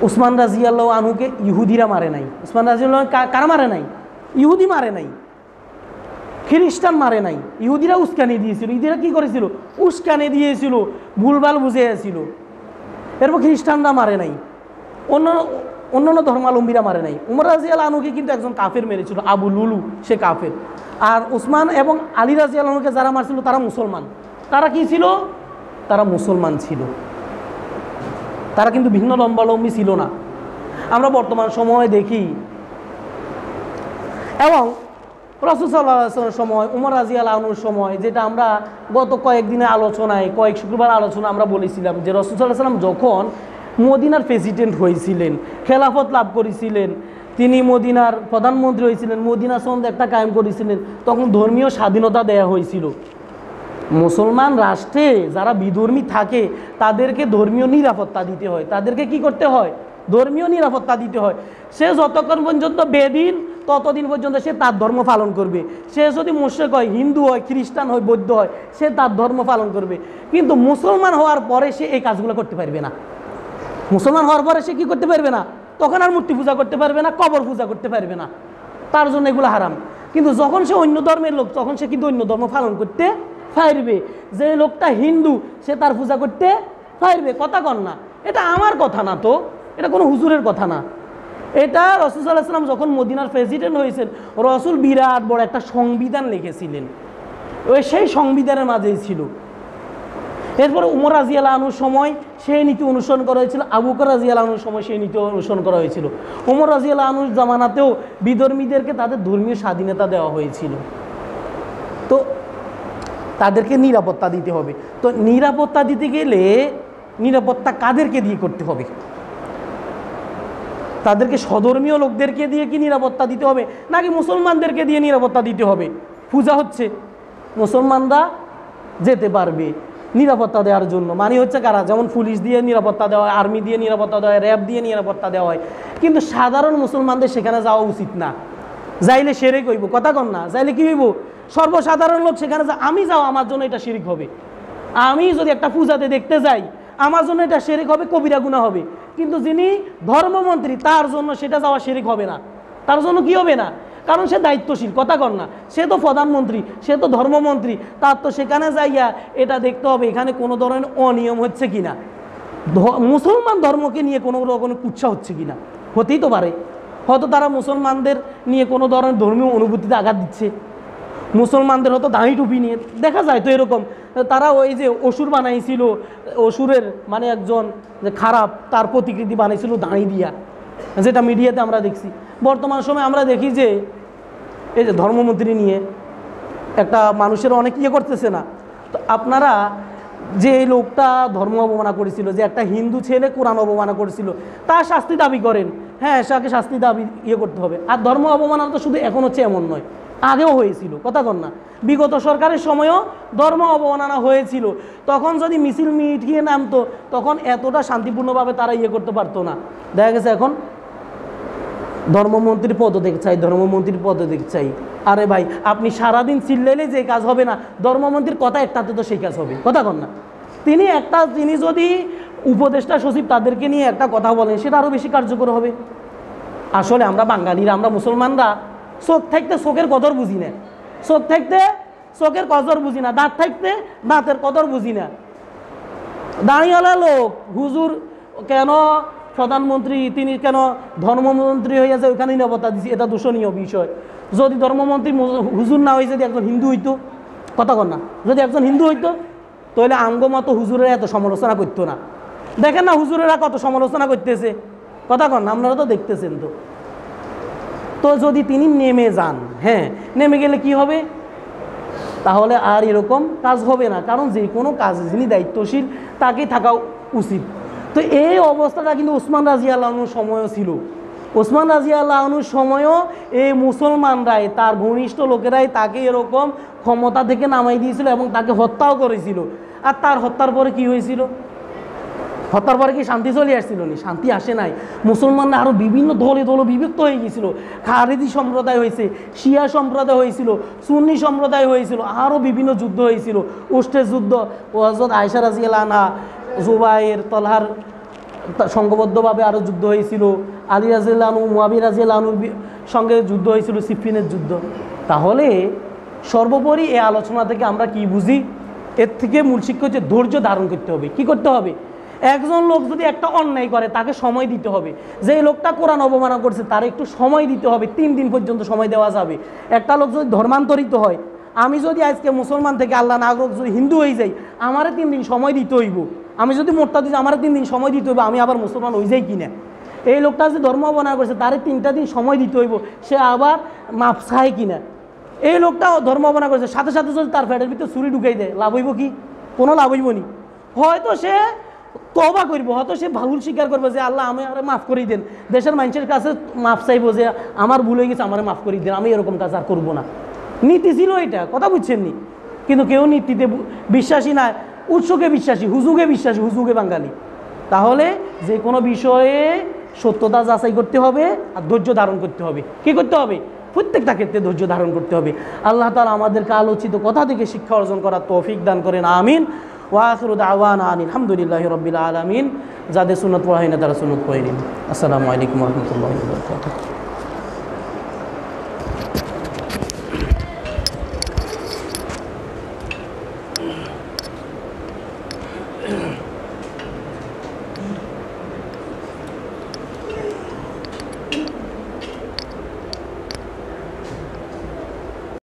ওসমান রাদিয়াল্লাহু আনহুকে ইহুদিরা মারে নাই। ওসমান রাদিয়াল্লাহু আনহু কারা মারে নাই? ইহুদি মারে নাই, খ্রিস্টান মারে নাই। ইহুদিরা উস্কানি দিয়েছিল। ইহুদিরা কি করেছিল? উস্কানি দিয়েছিল, ভুলভাল বুঝিয়েছিল। এরপর খ্রিস্টানরা মারে নাই, অন্যান্য ধর্মাবলম্বীরা মারে নাই। উমর রাদিয়াল্লাহু আনহুকে কিন্তু একজন কাফের মেরেছিল, আবু লুলু, সে কাফের। আর ওসমান এবং আলী রাদিয়াল্লাহু আনহুকে যারা মারছিল তারা মুসলমান। তারা কি ছিল? তারা মুসলমান ছিল, তারা কিন্তু ভিন্ন ধর্মাবলম্বী ছিল না। আমরা বর্তমান সময়ে দেখি, এবং রাসূল সাল্লাল্লাহু আলাইহি ওয়াসাল্লামের সময়, উমর রাদিয়াল্লাহু আনহুর সময়, যেটা আমরা গত কয়েকদিনের আলোচনায়, কয়েক শুক্রবার আলোচনা আমরা বলেছিলাম যে রাসূল সাল্লাল্লাহু আলাইহি ওয়াসাল্লাম যখন মদিনার প্রেসিডেন্ট হয়েছিলেন, খেলাফত লাভ করেছিলেন, তিনি মদিনার প্রধানমন্ত্রী হয়েছিলেন, মদিনা সনদ একটা কায়েম করেছিলেন, তখন ধর্মীয় স্বাধীনতা দেয়া হয়েছিল। মুসলমান রাষ্ট্রে যারা বিধর্মী থাকে তাদেরকে ধর্মীয় নিরাপত্তা দিতে হয়। তাদেরকে কি করতে হয়? ধর্মীয় নিরাপত্তা দিতে হয়। সে যতক্ষণ পর্যন্ত বেদিন ততদিন পর্যন্ত সে তার ধর্ম পালন করবে। সে যদি মুশরিক হয়, হিন্দু হয়, খ্রিস্টান হয়, বৌদ্ধ হয়, সে তার ধর্ম পালন করবে। কিন্তু মুসলমান হওয়ার পরে সে এই কাজগুলো করতে পারবে না। মুসলমান হওয়ার পরে সে কি করতে পারবে না? তখন আর মূর্তি পূজা করতে পারবে না, কবর পূজা করতে পারবে না, তার জন্য এগুলো হারাম। কিন্তু যখন সে অন্য ধর্মের লোক, তখন সে কিন্তু অন্য ধর্ম পালন করতে পারবে। যে লোকটা হিন্দু সে তার পূজা করতে পারবে। কথা কন না, এটা আমার কথা না, তো এটা কোনো হুজুরের কথা না। এটা রাসূল সাল্লাল্লাহু আলাইহি ওয়াসাল্লাম যখন মদিনার প্রেসিডেন্ট হয়েছেন, রাসূল বিরাট বড় একটা সংবিধান লিখেছিলেন, ওই সেই সংবিধানের মাঝেই ছিল। এরপরে উমর রাদিয়াল্লাহু আনহুর সময় সেই নীতি অনুসরণ করা হয়েছিল, আবু বকর রাদিয়াল্লাহু আনহুর সময় সেই নীতি অনুসরণ করা হয়েছিল। উমর রাদিয়াল্লাহু আনহুর জামানাতেও বিধর্মীদেরকে তাদের ধর্মীয় স্বাধীনতা দেওয়া হয়েছিল। তো তাদেরকে নিরাপত্তা দিতে হবে। তো নিরাপত্তা দিতে গেলে নিরাপত্তা কাদেরকে দিয়ে করতে হবে? তাদেরকে স্বধর্মীয় লোকদেরকে দিয়ে কি নিরাপত্তা দিতে হবে, নাকি মুসলমানদেরকে দিয়ে নিরাপত্তা দিতে হবে? পূজা হচ্ছে, মুসলমানরা যেতে পারবে নিরাপত্তা দেওয়ার জন্য, মানে হচ্ছে কারা? যেমন পুলিশ দিয়ে নিরাপত্তা দেওয়া হয়, আর্মি দিয়ে নিরাপত্তা দেওয়া হয়, র্যাব দিয়ে নিরাপত্তা দেওয়া হয়। কিন্তু সাধারণ মুসলমানদের সেখানে যাওয়া উচিত না। যাইলে শিরক হইব। কথা কন না, যাইলে কি হইব? সর্বসাধারণ লোক সেখানে আমি যাও, আমার জন্য এটা শিরক হবে। আমি যদি একটা পূজাতে দেখতে যাই, আমার জন্য এটা শিরক হবে, কবিরা গুনাহ হবে। কিন্তু যিনি ধর্মমন্ত্রী, তার জন্য সেটা যাওয়া শিরক হবে না। তার জন্য কি হবে না? কারণ সে দায়িত্বশীল। কথা কন না, সে তো প্রধানমন্ত্রী, সে তো ধর্মমন্ত্রী, তার তো সেখানে যাইয়া এটা দেখতে হবে এখানে কোনো ধরনের অনিয়ম হচ্ছে কিনা, মুসলমান ধর্মকে নিয়ে কোনো রকমের কুৎসা হচ্ছে কিনা। হতেই তো পারে, হয়তো তারা মুসলমানদের নিয়ে কোনো ধরনের ধর্মীয় অনুভূতিতে আঘাত দিচ্ছে। মুসলমানদের হয়তো দাঁড়ি টুপি নিয়ে দেখা যায় তো এরকম। তারা ওই যে অসুর বানাইছিল, অসুরের মানে একজন যে খারাপ, তার প্রতিকৃতি বানাইছিল দাঁড়ি দিয়া, যেটা মিডিয়াতে আমরা দেখছি। বর্তমান সময়ে আমরা দেখি যে এই যে ধর্মমন্ত্রী নিয়ে একটা মানুষের অনেক ইয়ে করতেছে না। তো আপনারা যে এই লোকটা ধর্ম অবমাননা করেছিল, যে একটা হিন্দু ছেলে কোরআন অবমাননা করেছিল, তার শাস্তি দাবি করেন। হ্যাঁ, তাকে শাস্তি দাবি করতে হবে। আর ধর্ম অবমাননা তো শুধু এখন হচ্ছে এমন নয়, আগেও হয়েছিল। কথা কন না, বিগত সরকারের সময়ও ধর্ম অবমাননা হয়েছিল। তখন যদি মিছিল মিটিয়ে নামতো, তখন এতটা শান্তিপূর্ণভাবে তারা করতে পারতো না। দেখা গেছে এখন ধর্মমন্ত্রীর পদত্যাগ চাই, ধর্মমন্ত্রীর পদত্যাগ চাই। আরে ভাই, আপনি সারাদিন চিল্লাইলে যে কাজ হবে না, ধর্মমন্ত্রীর কথা একটাতে তো সেই কাজ হবে। কথা কন না, তিনি যদি উপদেষ্টা সচিব তাদেরকে নিয়ে একটা কথা বলেন, সেটা আরও বেশি কার্যকর হবে। আসলে আমরা বাঙালিরা, আমরা মুসলমানরা চোখ থাকতে চোখের কদর বুঝি না, চোখ থাকতে চোখের কদর বুঝি না, দাঁত থাকতে দাঁতের কদর বুঝি না। দাঁড়িয়েওয়ালা লোক হুজুর কেন, প্রধানমন্ত্রী তিনি কেন ধর্মমন্ত্রী হয়ে যায়, ওইখানে নিরাপত্তা দিচ্ছি, এটা দূষণীয় বিষয়। যদি ধর্মমন্ত্রী হুজুর না হয়ে যদি একজন হিন্দু হইতো, কথা কন না, যদি একজন হিন্দু হইতো, তাহলে আঙ্গমতো হুজুরের এত সমালোচনা করতো না। দেখেন না হুজুরেরা কত সমালোচনা করতেছে। কথা কন না, আপনারা তো দেখতেছেন। তো যদি তিনি নেমে যান, হ্যাঁ নেমে গেলে কি হবে? তাহলে আর এরকম কাজ হবে না। কারণ যে কোনো কাজ যিনি দায়িত্বশীল তাকেই থাকা উচিত। তো এই অবস্থাটা কিন্তু ওসমান রাদিয়াল্লাহু আনহুর সময়ও ছিল। ওসমান রাদিয়াল্লাহু আনহুর সময়ও এই মুসলমানরাই, তার ঘনিষ্ঠ লোকেরাই তাকে এরকম ক্ষমতা থেকে নামাই দিয়েছিল এবং তাকে হত্যাও করেছিল। আর তার হত্যার পরে কি হয়েছিল? হত্যার পরে কি শান্তি চলে আসছিল? না, শান্তি আসে নাই। মুসলমানরা আরও বিভিন্ন দলে দলে বিভক্ত হয়ে গিয়েছিল। খারেজি সম্প্রদায় হয়েছে, শিয়া সম্প্রদায় হয়েছিল, সুন্নি সম্প্রদায় হয়েছিল, আরও বিভিন্ন যুদ্ধ হয়েছিল। উষ্টের যুদ্ধ, হযরত আয়েশা রাদিয়াল্লাহু আনহা, জুবায়ের, তলহার সংঘবদ্ধভাবে আরও যুদ্ধ হয়েছিল। আলী রাদিয়াল্লাহু আনহু, মুয়াবিয়া রাদিয়াল্লাহু আনহুর সঙ্গে যুদ্ধ হয়েছিল, সিফফিনের যুদ্ধ। তাহলে সর্বোপরি এই আলোচনা থেকে আমরা কি বুঝি? এর থেকে মূল শিক্ষা হচ্ছে ধৈর্য ধারণ করতে হবে। কি করতে হবে? একজন লোক যদি একটা অন্যায় করে তাকে সময় দিতে হবে। যে লোকটা কোরআন অবমাননা করছে তার একটু সময় দিতে হবে, 3 দিন পর্যন্ত সময় দেওয়া যাবে। একটা লোক যদি ধর্মান্তরিত হয়, আমি যদি আজকে মুসলমান থেকে আল্লাহ না করুক যদি হিন্দু হয়ে যাই, আমারে 3 দিন সময় দিতে হইব। আমি যদি মোরতাদ দিই, আমার 3 দিন সময় দিতে হইব, আমি আবার মুসলমান হয়ে যাই কিনা। এই লোকটা যে ধর্ম অবমাননা করছে তারে 3টা দিন সময় দিতে হইব, সে আবার মাপ চায় কিনা। এই লোকটা ধর্ম অবমাননা করছে, সাথে সাথে যদি তার পেটের ভিতরে ছুরি ঢুকাই দেয়, লাভ হইব কি? কোনো লাভ হইব নি। হয়তো সে তওবা করব, হয়তো সে ভুল স্বীকার করবে যে আল্লাহ আমি আরে মাফ করে দেন, দেশের মানুষের কাছে মাফ চাইবো যে আমার ভুল হয়ে গেছে, আমার মাফ করে দেন, আমি এরকম কাজ আর করবো না। নীতি ছিল এটা, কথা বুঝছেন নি? কিন্তু কেউ নীতিতে বিশ্বাসী না, উৎসকে বিশ্বাসী, হুজুগে বিশ্বাসী, হুজুগে বাঙালি। তাহলে যে কোনো বিষয়ে সত্যতা যাচাই করতে হবে আর ধৈর্য ধারণ করতে হবে। কী করতে হবে? প্রত্যেকটা ক্ষেত্রে ধৈর্য ধারণ করতে হবে। আল্লাহ তাআলা আমাদেরকে আলোচিত কথা থেকে শিক্ষা অর্জন করার তৌফিক দান করেন, আমিন। ওয়া আখিরু দাওয়ানা আলহামদুলিল্লাহি রাব্বিল আলামিন। যাদের সুন্নাত পড়া হয় না তারা সুন্নাত পড়ে নিন। আসসালামু আলাইকুম ওয়া রাহমাতুল্লাহি ওয়া বারাকাতুহু।